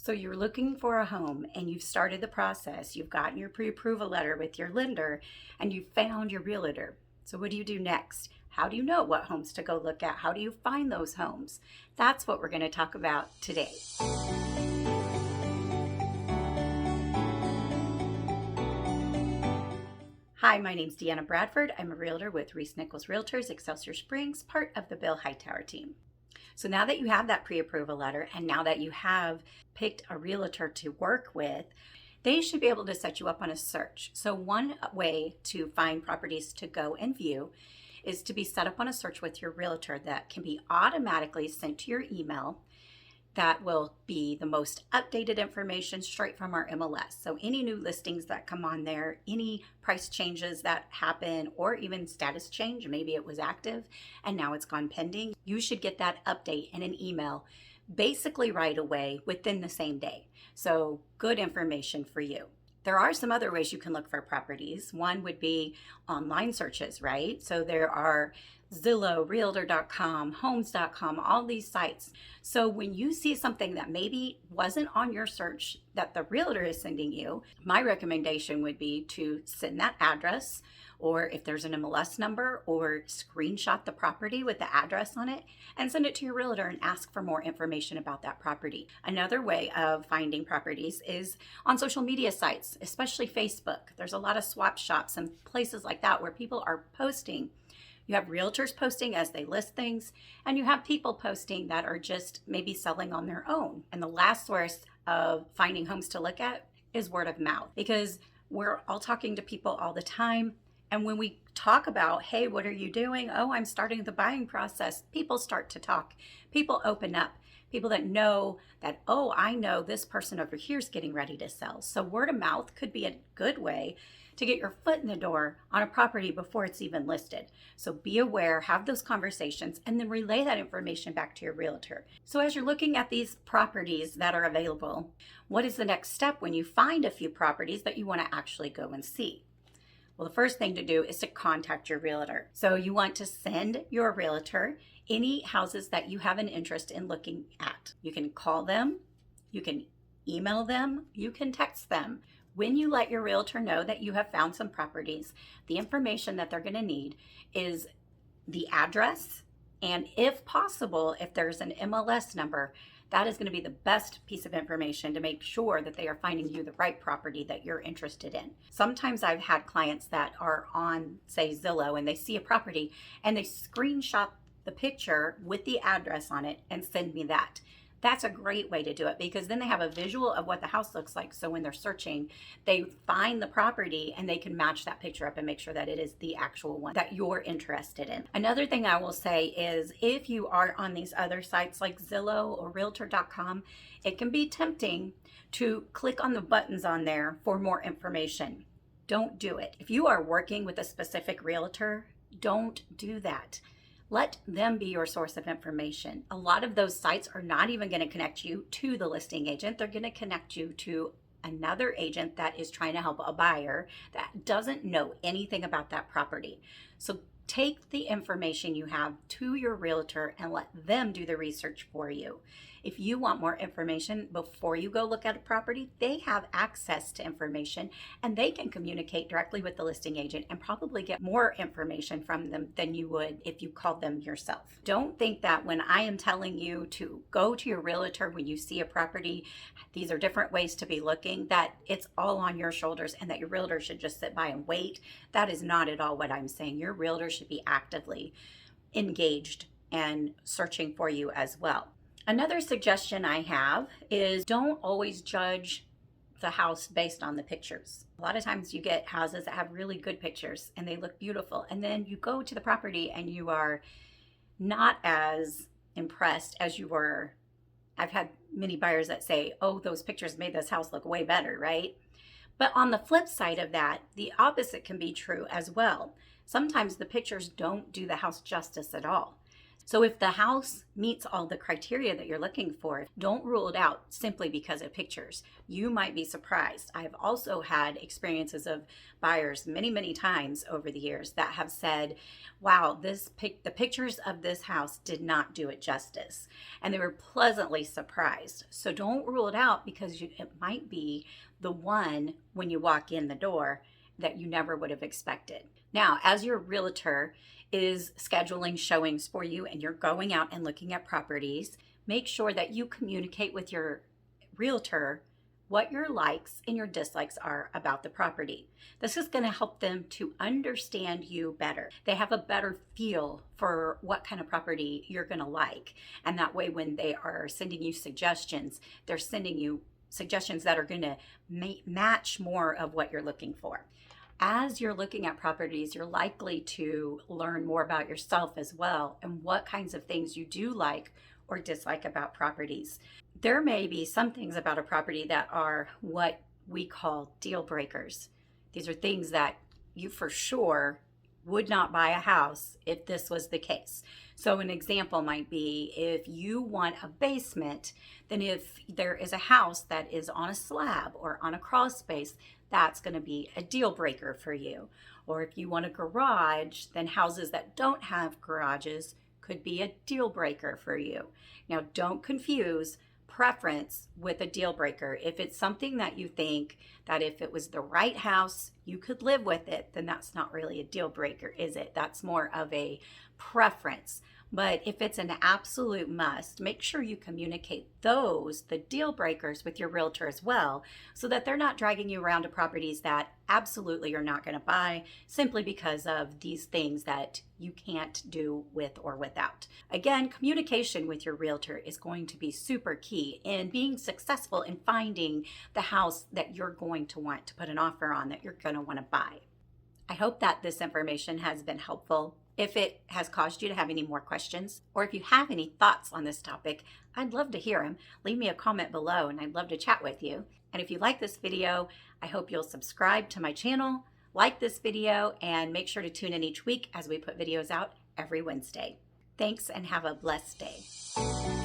So you're looking for a home and you've started the process. You've gotten your pre-approval letter with your lender and you've found your realtor. So what do you do next? How do you know what homes to go look at? How do you find those homes? That's what we're going to talk about today. Hi, my name's Deanna Bradford. I'm a realtor with Reese Nichols Realtors, Excelsior Springs, part of the Bill Hightower team. So now that you have that pre-approval letter and now that you have picked a realtor to work with, they should be able to set you up on a search. So one way to find properties to go and view is to be set up on a search with your realtor that can be automatically sent to your email. That will be the most updated information straight from our MLS. So any new listings that come on there, any price changes that happen, or even status change, maybe it was active and now it's gone pending, you should get that update in an email basically right away within the same day. So good information for you. There are some other ways you can look for properties. One would be online searches, right? So there are Zillow, realtor.com, homes.com, all these sites. So when you see something that maybe wasn't on your search that the realtor is sending you, my recommendation would be to send that address, or if there's an MLS number, or screenshot the property with the address on it and send it to your realtor and ask for more information about that property. Another way of finding properties is on social media sites, especially Facebook. There's a lot of swap shops and places like that where people are posting. You have realtors posting as they list things, and you have people posting that are just maybe selling on their own. And the last source of finding homes to look at is word of mouth, because we're all talking to people all the time. And when we talk about, hey, what are you doing? Oh, I'm starting the buying process. People start to talk. People open up. People that know that, oh, I know this person over here is getting ready to sell. So word of mouth could be a good way to get your foot in the door on a property before it's even listed. So be aware, have those conversations, and then relay that information back to your realtor. So as you're looking at these properties that are available, what is the next step when you find a few properties that you want to actually go and see? Well, the first thing to do is to contact your realtor. So you want to send your realtor any houses that you have an interest in looking at. You can call them, you can email them, you can text them. When you let your realtor know that you have found some properties, the information that they're going to need is the address, and if possible, if there's an MLS number, that is going to be the best piece of information to make sure that they are finding you the right property that you're interested in. Sometimes I've had clients that are on, say, Zillow, and they see a property and they screenshot the picture with the address on it and send me that. That's a great way to do it, because then they have a visual of what the house looks like. So when they're searching, they find the property and they can match that picture up and make sure that it is the actual one that you're interested in. Another thing I will say is, if you are on these other sites like Zillow or realtor.com, it can be tempting to click on the buttons on there for more information. Don't do it. If you are working with a specific realtor, don't do that. Let them be your source of information. A lot of those sites are not even going to connect you to the listing agent. They're going to connect you to another agent that is trying to help a buyer that doesn't know anything about that property. So take the information you have to your realtor and let them do the research for you. If you want more information before you go look at a property, they have access to information and they can communicate directly with the listing agent and probably get more information from them than you would if you called them yourself. Don't think that when I am telling you to go to your realtor when you see a property, these are different ways to be looking, that it's all on your shoulders and that your realtor should just sit by and wait. That is not at all what I'm saying. Your realtor should be actively engaged and searching for you as well. Another suggestion I have is, don't always judge the house based on the pictures. A lot of times you get houses that have really good pictures and they look beautiful, and then you go to the property and you are not as impressed as you were. I've had many buyers that say, oh, those pictures made this house look way better, right? But on the flip side of that, the opposite can be true as well. Sometimes the pictures don't do the house justice at all. So if the house meets all the criteria that you're looking for, don't rule it out simply because of pictures. You might be surprised. I've also had experiences of buyers many times over the years that have said, wow, the pictures of this house did not do it justice. And they were pleasantly surprised. So don't rule it out because it might be the one when you walk in the door that you never would have expected. Now, as your realtor is scheduling showings for you and you're going out and looking at properties, make sure that you communicate with your realtor what your likes and your dislikes are about the property. This is going to help them to understand you better. They have a better feel for what kind of property you're going to like. And that way, when they are sending you suggestions, they're sending you suggestions that are going to match more of what you're looking for. As you're looking at properties, you're likely to learn more about yourself as well and what kinds of things you do like or dislike about properties. There may be some things about a property that are what we call deal breakers. These are things that you for sure would not buy a house if this was the case. So an example might be if you want a basement, then if there is a house that is on a slab or on a crawl space, that's going to be a deal breaker for you. Or if you want a garage, then houses that don't have garages could be a deal breaker for you. Now, don't confuse preference with a deal breaker. If it's something that you think that if it was the right house, you could live with it, then that's not really a deal breaker, is it? That's more of a preference. But if it's an absolute must, make sure you communicate the deal breakers, with your realtor as well, so that they're not dragging you around to properties that absolutely you're not going to buy simply because of these things that you can't do with or without. Again, communication with your realtor is going to be super key in being successful in finding the house that you're going to want to put an offer on, that you're going to want to buy. I hope that this information has been helpful. If it has caused you to have any more questions, or if you have any thoughts on this topic, I'd love to hear them. Leave me a comment below and I'd love to chat with you. And if you like this video, I hope you'll subscribe to my channel, like this video, and make sure to tune in each week as we put videos out every Wednesday. Thanks and have a blessed day.